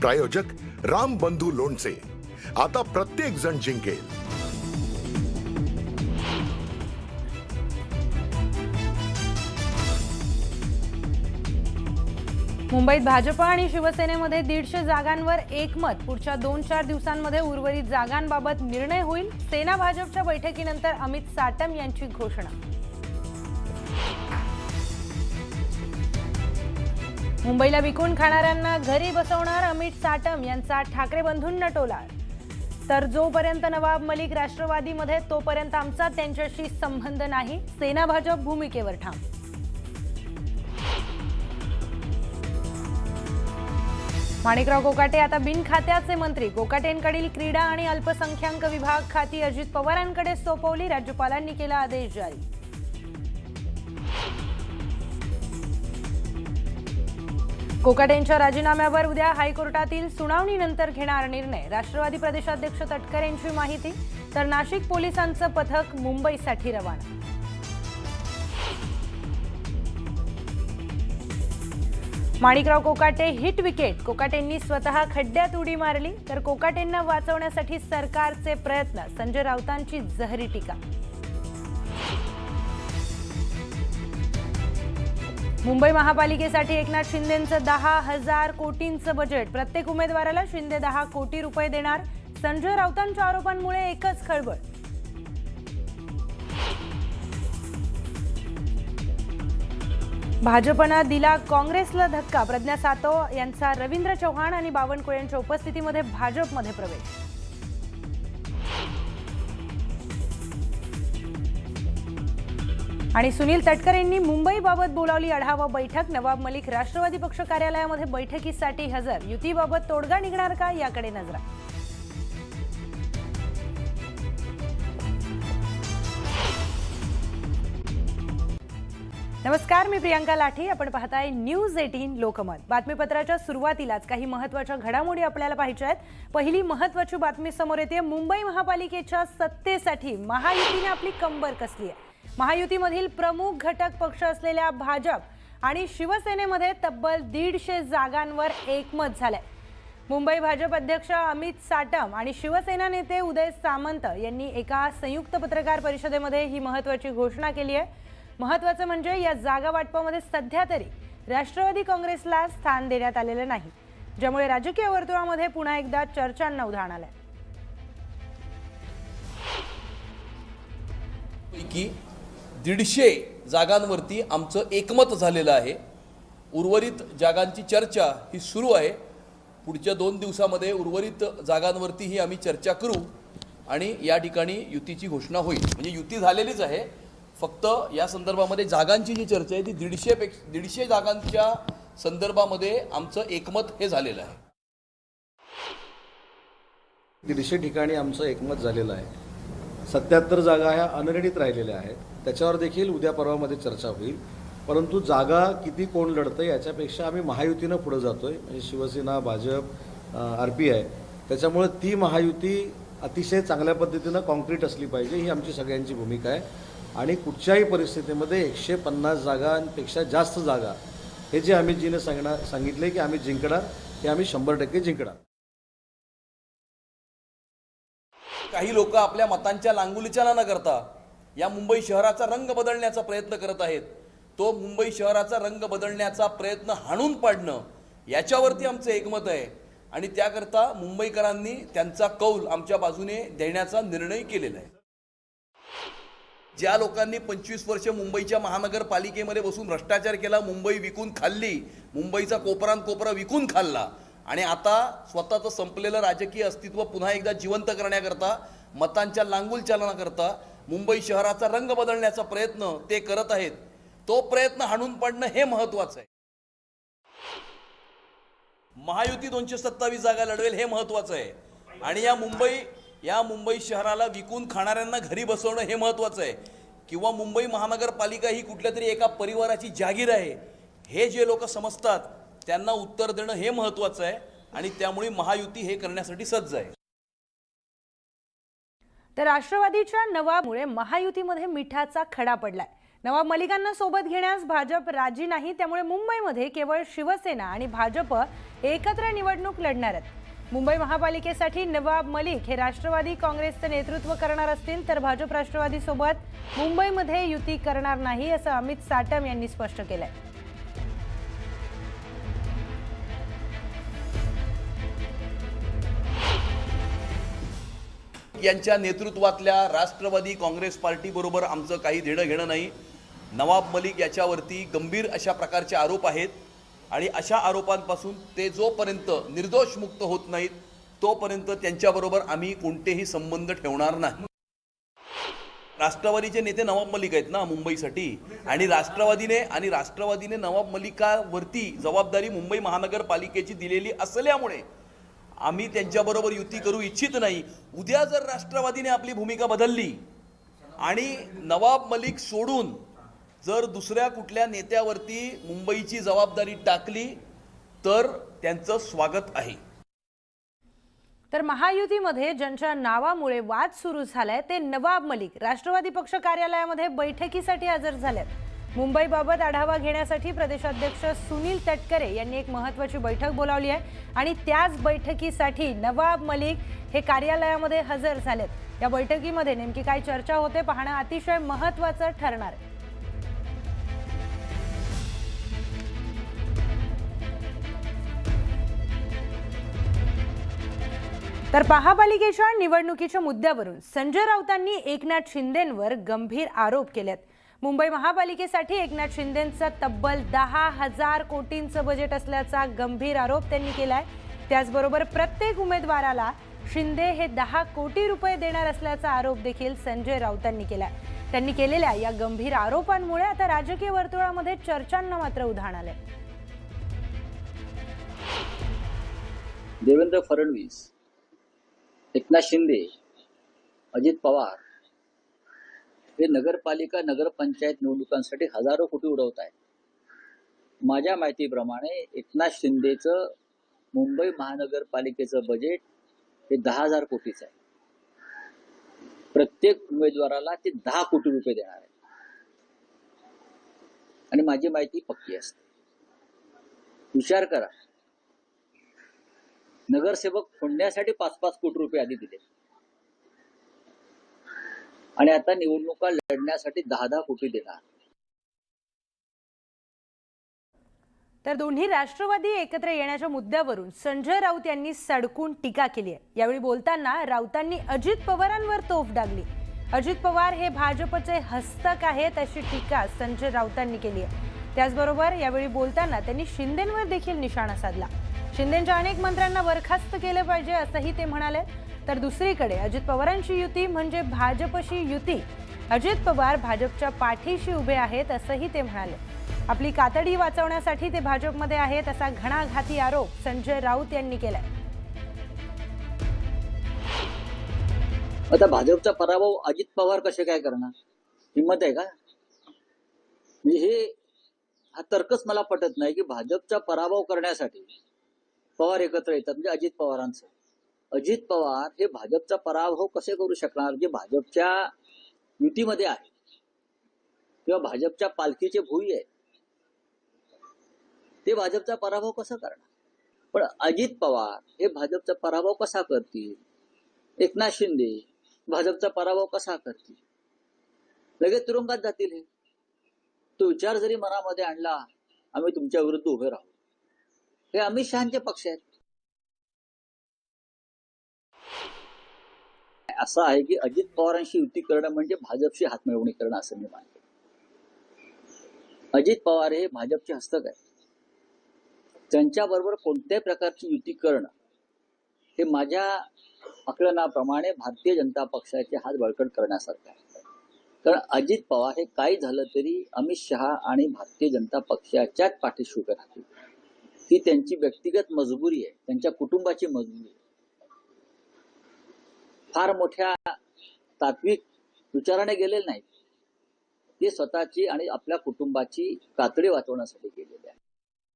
प्रायोजक राम बंधू लोणचे। आता प्रत्येक जण जिंकेल। मुंबईत भाजप आणि शिवसेनेमध्ये 150 जागांवर एकमत। पुढच्या 2-4 दिवसांमध्ये उर्वरित जागांबाबत निर्णय होईल। सेना भाजपच्या बैठकीनंतर अमित साटम यांची घोषणा। मुंबईला विकून खाणाऱ्यांना घरी बसवणार अमित साटम यांचा ठाकरे बंधूंना टोला। तर जोपर्यंत नवाब मलिक राष्ट्रवादीमध्ये तोपर्यंत आमचा त्यांच्याशी संबंध नाही, सेना भाजप भूमिकेवर ठाम। माणिकराव कोकाटे आता बिनखात्याचे मंत्री। कोकाटेंकडील क्रीडा आणि अल्पसंख्याक विभाग खाती अजित पवारांकडे सोपवली। राज्यपालांनी केला आदेश जारी। कोकाटेंच्या राजीनाम्यावर उद्या हायकोर्टातील सुनावणीनंतर घेणार निर्णय। राष्ट्रवादी प्रदेशाध्यक्ष तटकरे यांची माहिती। तर नाशिक पोलिसांचं पथक मुंबईसाठी रवाना। Manikrao Kokate hit wicket. कोकाटेंनी स्वतः खड्ड्यात उडी मारली। तर कोकाटेंना वाचवण्यासाठी सरकारचे प्रयत्न। संजय राऊतांची जहरी टीका। मुंबई महापालिकेसाठी एकनाथ शिंदेंचं 10,000 कोटींचं बजेट। प्रत्येक उमेदवाराला शिंदे 10 कोटी रुपये देणार। संजय राऊतांच्या आरोपांमुळे एकच खळबळ। भाजपनं दिला काँग्रेसला धक्का। प्रज्ञा सातव यांचा रवींद्र चव्हाण आणि बावनकुळे यांच्या उपस्थितीमध्ये भाजपमध्ये प्रवेश। आणि सुनील तटकरेंनी मुंबईबाबत बोलावली आढावा बैठक। नवाब मलिक राष्ट्रवादी पक्ष कार्यालयामध्ये बैठकीसाठी हजर। युतीबाबत तोडगा निघणार का, याकडे नजरा। नमस्कार, मी प्रियांका लाठी। आपण पाहताय न्यूज 18 लोकमत। बातमीपत्राच्या सुरुवातीलाच काही महत्त्वाच्या घडामोडी आपल्याला पाहायच्या आहेत। पहिली महत्त्वाची बातमी समोर येते। मुंबई महापालिकेच्या सत्तेसाठी महायुतीने आपली कंबर कसली आहे। महायुतीमधील प्रमुख घटक पक्ष असलेल्या भाजप आणि शिवसेनेमध्ये तब्बल 150 जागांवर एकमत झालंय। मुंबई भाजप अध्यक्ष अमित साटम आणि शिवसेना नेते उदय सामंत यांनी एका संयुक्त पत्रकार परिषदेमध्ये ही महत्त्वाची घोषणा केली आहे। महत्त्वाचं म्हणजे या जागा वाटपामध्ये सध्या तरी राष्ट्रवादी काँग्रेसला स्थान देण्यात आलेलं नाही, ज्यामुळे राजकीय वर्तुळामध्ये पुन्हा एकदा चर्चांना उधाण आलंय। पैकी 150 जागांवरती आमचं एकमत झालेलं आहे। उर्वरित जागांची चर्चा ही सुरू आहे। पुढच्या 2 दिवसामध्ये उर्वरित जागांवरती ही आम्ही चर्चा करू आणि या ठिकाणी युतीची घोषणा होईल। म्हणजे युती झालेलीच आहे, फक्त या संदर्भामध्ये जागांची जी चर्चा आहे ती 150 जागांच्या संदर्भामध्ये आमचं एकमत हे झालेलं आहे। 150 ठिकाणी आमचं एकमत झालेलं आहे। 77 जागा ह्या अनरिडित राहिलेल्या आहेत। त्याच्यावर देखील उद्या परवामध्ये चर्चा होईल। परंतु जागा किती कोण लढतं याच्यापेक्षा आम्ही महायुतीनं पुढे जातोय। म्हणजे शिवसेना, भाजप, RPI, त्याच्यामुळे ती महायुती अतिशय चांगल्या पद्धतीनं कॉन्क्रीट असली पाहिजे, ही आमची सगळ्यांची भूमिका आहे। आणि कुठच्याही परिस्थितीमध्ये 150 जागांपेक्षा जास्त जागा हे जे आम्ही सांगितले की आम्ही जिंकणार, हे आम्ही 100% जिंकणार। काही लोक आपल्या मतांच्या लांगुलीचाला न करता या मुंबई शहराचा रंग बदलण्याचा प्रयत्न करत आहेत। तो मुंबई शहराचा रंग बदलण्याचा प्रयत्न हाणून पाडणं याच्यावरती आमचं एकमत आहे आणि त्याकरता मुंबईकरांनी त्यांचा कौल आमच्या बाजूने देण्याचा निर्णय केलेला आहे। ज्या लोकांनी 25 वर्ष मुंबईच्या महानगरपालिकेमध्ये बसून भ्रष्टाचार केला, मुंबई विकून खाल्ली, मुंबईचा कोपरान कोपरा विकून खाल्ला आणि आता स्वतःचं संपलेलं राजकीय अस्तित्व पुन्हा एकदा जिवंत करण्याकरता, मतांच्या लांगुल चालनाकरता मुंबई शहराचा रंग बदलण्याचा प्रयत्न ते करत आहेत। तो प्रयत्न हाणून पाडणं हे महत्त्वाचं आहे। महायुती 227 जागा लढवेल हे महत्त्वाचं आहे आणि या मुंबई शहराला विकून खाणाऱ्यांना घरी बसवणं हे महत्त्वाचं आहे। किंवा मुंबई महानगरपालिका ही कुठल्या तरी एका परिवाराची जागीर आहे हे जे लोक समजतात त्यांना उत्तर देणं हे महत्त्वाचं आहे आणि त्यामुळे महायुती हे करण्यासाठी सज्ज आहे। तर राष्ट्रवादीच्या नवाबमुळे महायुतीमध्ये मिठाचा खडा पडलाय। नवाब मलिकांना सोबत घेण्यास भाजप राजी नाही, त्यामुळे मुंबईमध्ये केवळ शिवसेना आणि भाजप एकत्र निवडणूक लढणार आहेत। मुंबई महापालिकेसाठी नवाब मलिक हे राष्ट्रवादी काँग्रेसचं नेतृत्व करणार असतील, तर भाजप राष्ट्रवादी सोबत मुंबईमध्ये युती करणार नाही, असं अमित साटम यांनी स्पष्ट केलंय। यांच्या नेतृत्वातल्या राष्ट्रवादी काँग्रेस पार्टी बरोबर आमचं काही देणं घेणं नाही। नवाब मलिक याच्यावरती गंभीर अशा प्रकारचे आरोप आहेत आणि अशा आरोपांपासून ते जोपर्यंत निर्दोष मुक्त होत नाहीत तोपर्यंत त्यांच्याबरोबर आम्ही कोणतेही संबंध ठेवणार नाही। राष्ट्रवादीचे नेते नवाब मलिक आहेत ना मुंबईसाठी, आणि राष्ट्रवादीने नवाब मलिकावरती जबाबदारी मुंबई महानगरपालिकेची दिलेली असल्यामुळे आम्ही त्यांच्याबरोबर युती करू इच्छित नाही। उद्या जर राष्ट्रवादीने आपली भूमिका बदलली आणि नवाब मलिक सोडून जर दुसऱ्या कुठल्या नेत्यावरती मुंबईची जबाबदारी टाकली तर त्यांचं स्वागत आहे। तर महायुतीमध्ये ज्यांच्या नावामुळे वाद सुरू झालाय ते नवाब मलिक राष्ट्रवादी पक्ष कार्यालयामध्ये बैठकीसाठी हजर झालेत। मुंबईबाबत आढावा घेण्यासाठी प्रदेशाध्यक्ष सुनील तटकरे यांनी एक महत्त्वाची बैठक बोलावली आहे आणि त्याच बैठकीसाठी नवाब मलिक हे कार्यालयामध्ये हजर झालेत। या बैठकीमध्ये नेमकी काय चर्चा होते पाहणं अतिशय महत्त्वाचं ठरणार आहे। तर महापालिकेच्या निवडणुकीच्या मुद्द्यावरून संजय राऊतांनी एकनाथ शिंदेंवर गंभीर आरोप केलेत। मुंबई महापालिकेसाठी एकनाथ शिंदेंचं तब्बल 10,000 कोटींचं बजेट असल्याचा गंभीर आरोप त्यांनी केलाय। त्याचबरोबर प्रत्येक उमेदवाराला शिंदे हे 10 कोटी रुपये देणार असल्याचा आरोप देखील संजय राऊतांनी केलाय। त्यांनी केलेल्या या गंभीर आरोपांमुळे आता राजकीय वर्तुळामध्ये चर्चांना मात्र उधाण आलंय। देवेंद्र फडणवीस, एकनाथ शिंदे, अजित पवार हे नगरपालिका नगरपंचायत निवडणुकांसाठी हजारो कोटी उडवत आहेत। माझ्या माहितीप्रमाणे एकनाथ शिंदेचं मुंबई महानगरपालिकेचं बजेट हे 10,000 कोटीचं आहे। प्रत्येक उमेदवाराला ते 10 कोटी रुपये देणार आहे आणि माझी माहिती पक्की असते। विचार करा, नगरसेवक फोडण्यासाठी 5-5 कोटी रुपये आधी दिले आणि आता निवडणुका लढण्यासाठी 10-10 कोटी देणार। तर दोन्ही राष्ट्रवादी एकत्र येण्याच्या मुद्द्यावरून संजय राऊत यांनी सडकून टीका केली आहे। यावेळी बोलताना राऊतांनी अजित पवारांवर तोफ डागली। अजित पवार हे भाजपचे हस्तक आहेत अशी टीका संजय राऊतांनी केली आहे। त्याचबरोबर यावेळी बोलताना त्यांनी शिंदेंवर देखील निशाणा साधला। शिंदेंच्या अनेक मंत्र्यांना बरखास्त केले पाहिजे असंही ते म्हणाले। तर दुसरीकडे अजित पवारांची युती म्हणजे भाजपशी युती, अजित पवार भाजपच्या पाठीशी उभे आहेत असंही ते म्हणाले। आपली कातडी वाचवण्यासाठी ते भाजपमध्ये आहेत असा घणाघाती आरोप संजय राऊत यांनी केलाय। आता भाजपचा पराभव अजित पवार कसे काय करणार? हिंमत आहे का? म्हणजे हा तर्कच मला पटत नाही की भाजपचा पराभव करण्यासाठी पवार एकत्र येतात। म्हणजे अजित पवार हे भाजपचा पराभव कसे करू शकणार जे भाजपच्या युतीमध्ये आहे किंवा भाजपच्या पालखीचे भुई आहे, ते भाजपचा पराभव कसा करणार? पण अजित पवार हे भाजपचा पराभव कसा करतील? एकनाथ शिंदे भाजपचा पराभव कसा करतील? लगेच तुरुंगात जातील। हे तो विचार जरी मनामध्ये आणला, आम्ही तुमच्या विरुद्ध उभे राहू, हे अमित शहाचे पक्ष आहेत। असं आहे की अजित पवारांशी युती करणं म्हणजे भाजपशी हातमिळवणी करणं असं मी मानतो। अजित पवार हे भाजपचे हस्तक आहेत, त्यांच्याबरोबर कोणत्याही प्रकारची युती करणं हे माझ्या आकलनाप्रमाणे भारतीय जनता पक्षाचे हात बळकट करण्यासारखं आहे। कारण अजित पवार हे काही झालं तरी अमित शहा आणि भारतीय जनता पक्षाच्याच पाठीशी उभे राहतील। ही त्यांची व्यक्तिगत मजबुरी आहे, त्यांच्या कुटुंबाची मजबुरी आहे। फार मोठ्या तात्विक विचाराने गेलेले नाहीत, ते स्वतःची आणि आपल्या कुटुंबाची कातडी वाचवण्यासाठी गेलेले आहे।